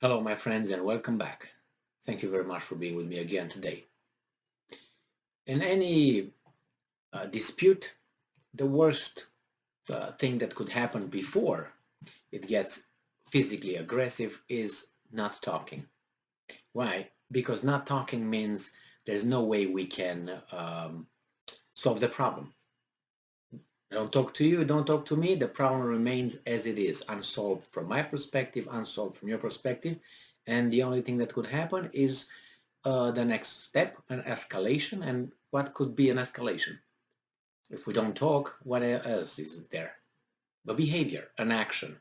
Hello, my friends, and welcome back. Thank you very much for being with me again today. In any dispute, the worst thing that could happen before it gets physically aggressive is not talking. Why? Because not talking means there's no way we can solve the problem. I don't talk to you, don't talk to me, the problem remains as it is, unsolved from my perspective, unsolved from your perspective, and the only thing that could happen is the next step, an escalation, and what could be an escalation? If we don't talk, what else is there? A behavior, an action.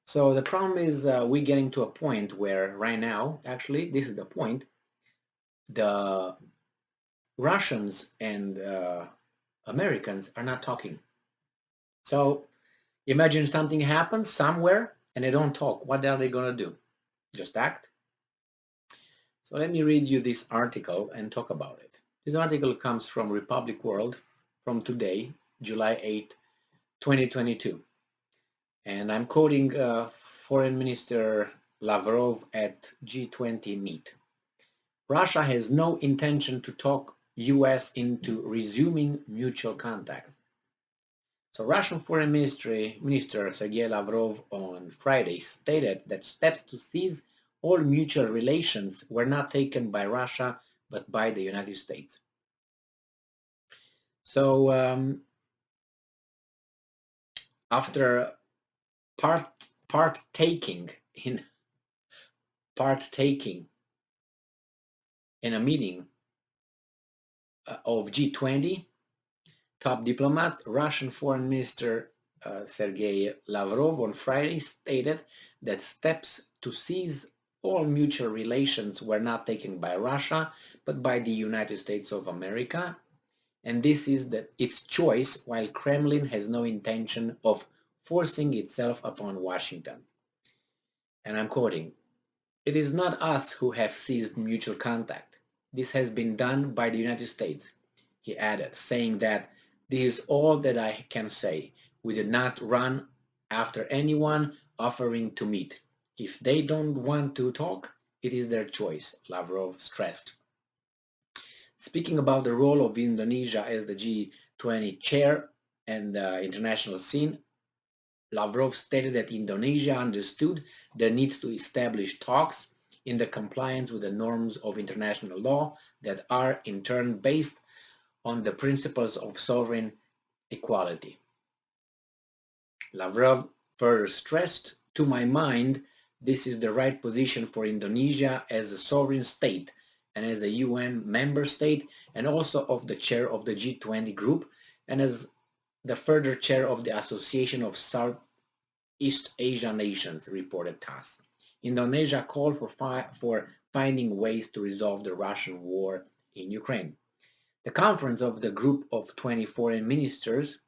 So the problem is we're getting to a point where right now, actually, this is the point, the Russians and Americans are not talking. So imagine something happens somewhere and they don't talk. What are they going to do? Just act? So let me read you this article and talk about it. This article comes from Republic World from today, July 8, 2022. And I'm quoting Foreign Minister Lavrov at G20 meet. Russia has no intention to talk US into resuming mutual contacts. So Russian Foreign Minister Sergei Lavrov on Friday stated that steps to cease all mutual relations were not taken by Russia but by the United States. So after partaking in partaking in a meeting of G20 top diplomats, Russian Foreign Minister Sergei Lavrov on Friday stated that steps to cease all mutual relations were not taken by Russia but by the United States of America, and this is its choice, while Kremlin has no intention of forcing itself upon Washington. And I'm quoting, "It is not us who have ceased mutual contact. This has been done by the United States," he added, saying that "this is all that I can say. We did not run after anyone offering to meet. If they don't want to talk, it is their choice," Lavrov stressed. Speaking about the role of Indonesia as the G20 chair and the international scene, Lavrov stated that Indonesia understood the need to establish talks in the compliance with the norms of international law that are in turn based on the principles of sovereign equality. Lavrov further stressed, "To my mind, this is the right position for Indonesia as a sovereign state and as a UN member state, and also of the chair of the G20 group and as the further chair of the Association of Southeast Asia Nations," reported TASS. Indonesia called for finding ways to resolve the Russian war in Ukraine. The conference of the Group of 20 Foreign Ministers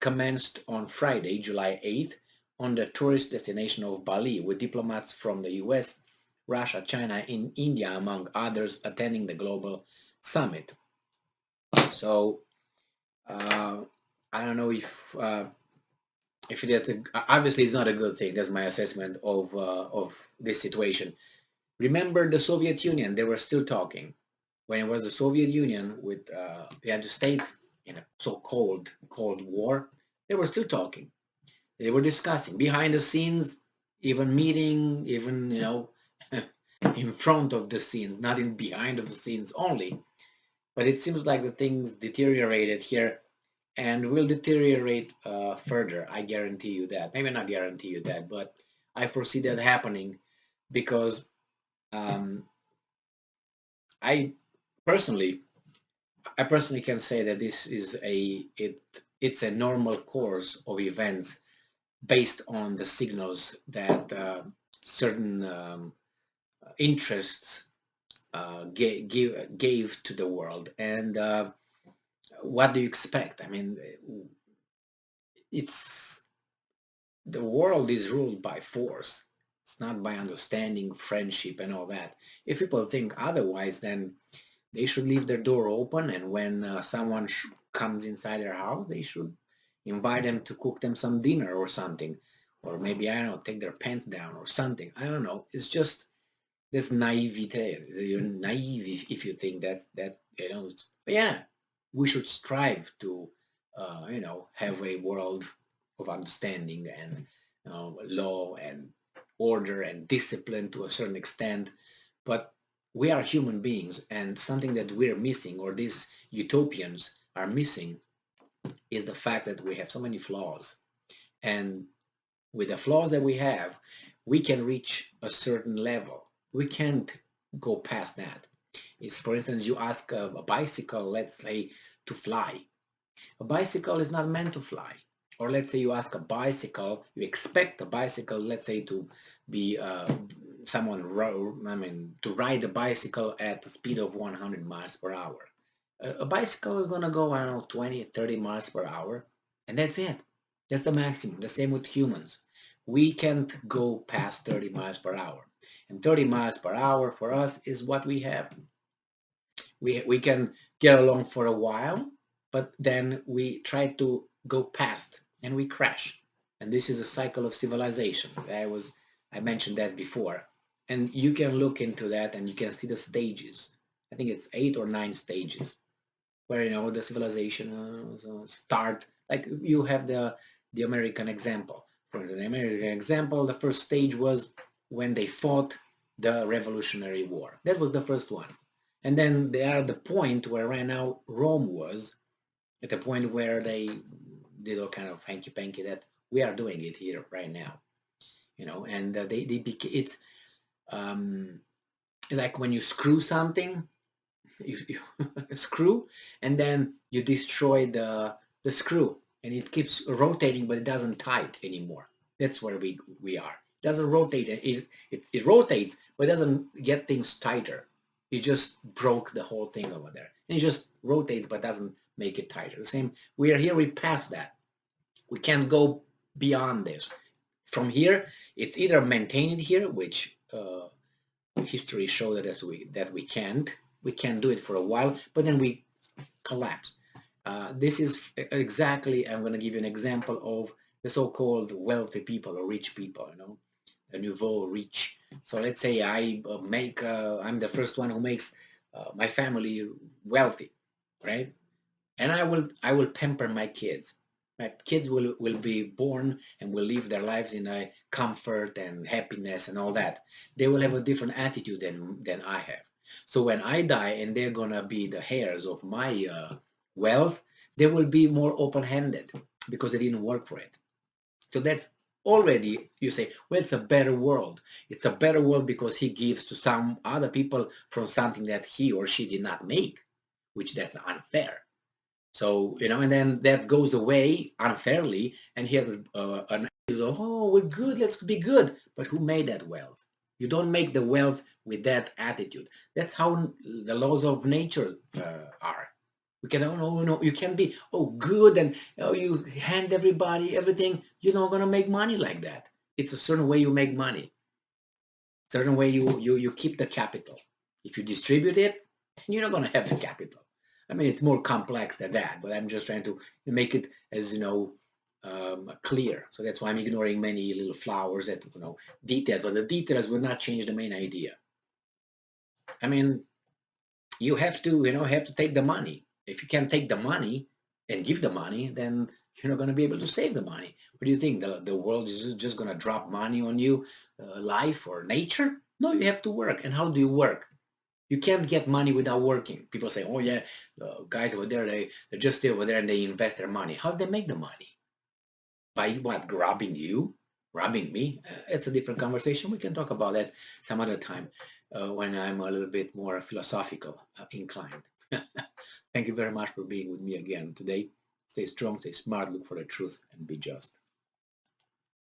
commenced on Friday, July 8th, on the tourist destination of Bali, with diplomats from the US, Russia, China, and India, among others, attending the global summit. So I don't know if that's obviously it's not a good thing. That's my assessment of this situation. Remember the Soviet Union? They were still talking when it was the Soviet Union with the United States in a so-called Cold War. They were still talking. They were discussing behind the scenes, even meeting, even in front of the scenes, not in behind of the scenes only. But it seems like the things deteriorated here and will deteriorate further. I guarantee you that. Maybe not guarantee you that, but I foresee that happening because um, I personally, I personally can say that this is it's a normal course of events based on the signals that certain interests gave to the world. And what do you expect? I mean, it's the world is ruled by force. It's not by understanding, friendship, and all that. If people think otherwise, then they should leave their door open, and when someone comes inside their house, they should invite them to cook them some dinner or something, or maybe, I don't know, take their pants down or something. I don't know. It's just this naivete. You're naive if you think but yeah, we should strive to, have a world of understanding and law and order and discipline to a certain extent. But we are human beings, and something that we're missing, or these utopians are missing, is the fact that we have so many flaws. And with the flaws that we have, we can reach a certain level. We can't go past that. Is, for instance, you ask a bicycle, let's say, to fly. A bicycle is not meant to fly. Or let's say you ask a bicycle, you expect a bicycle, let's say, to be to ride a bicycle at the speed of 100 miles per hour. A bicycle is going to go, I don't know, 20, 30 miles per hour, and that's it. That's the maximum. The same with humans. We can't go past 30 miles per hour. And 30 miles per hour for us is what we have. We can get along for a while, but then we try to go past and we crash. And this is a cycle of civilization. I mentioned that before. And you can look into that and you can see the stages. I think it's 8 or 9 stages where the civilization start. Like you have the American example. For instance, the American example, the first stage was when they fought the Revolutionary War. That was the first one. And then they are at the point where right now Rome was, at the point where they did all kind of hanky panky that we are doing it here right now. And it's um, like when you screw something, you screw, and then you destroy the screw, and it keeps rotating, but it doesn't tight anymore. That's where we are. It doesn't rotate. It rotates, but it doesn't get things tighter. It just broke the whole thing over there. And it just rotates, but doesn't make it tighter. The same. We are here. We passed that. We can't go beyond this. From here, it's either maintain it here, which history showed that we can't. We can do it for a while, but then we collapse. This is exactly, I'm going to give you an example of the so-called wealthy people or rich people, the nouveau rich. So let's say I'm the first one who makes my family wealthy, right? And I will pamper my kids. My kids will be born and will live their lives in a comfort and happiness and all that. They will have a different attitude than I have. So when I die and they're gonna be the heirs of my wealth, they will be more open-handed because they didn't work for it. So that's already, you say, well, it's a better world. It's a better world because he gives to some other people from something that he or she did not make, which that's unfair. So, and then that goes away unfairly, and he has an attitude of, oh, we're good, let's be good. But who made that wealth? You don't make the wealth with that attitude. That's how the laws of nature are. Because, oh, no, you can't be, oh, good, and you hand everybody everything. You're not going to make money like that. It's a certain way you make money. Certain way you keep the capital. If you distribute it, you're not going to have the capital. I mean, it's more complex than that, but I'm just trying to make it as clear. So that's why I'm ignoring many little flowers that details, but the details will not change the main idea. I mean, you have to have to take the money. If you can't take the money and give the money, then you're not going to be able to save the money. What do you think? The world is just going to drop money on you, life or nature? No, you have to work. And how do you work? You can't get money without working. People say, oh yeah, guys over there, they just stay over there and they invest their money. How do they make the money? By what? Grabbing you? Robbing me? It's a different conversation. We can talk about that some other time when I'm a little bit more philosophical inclined. Thank you very much for being with me again today. Stay strong, stay smart, look for the truth, and be just.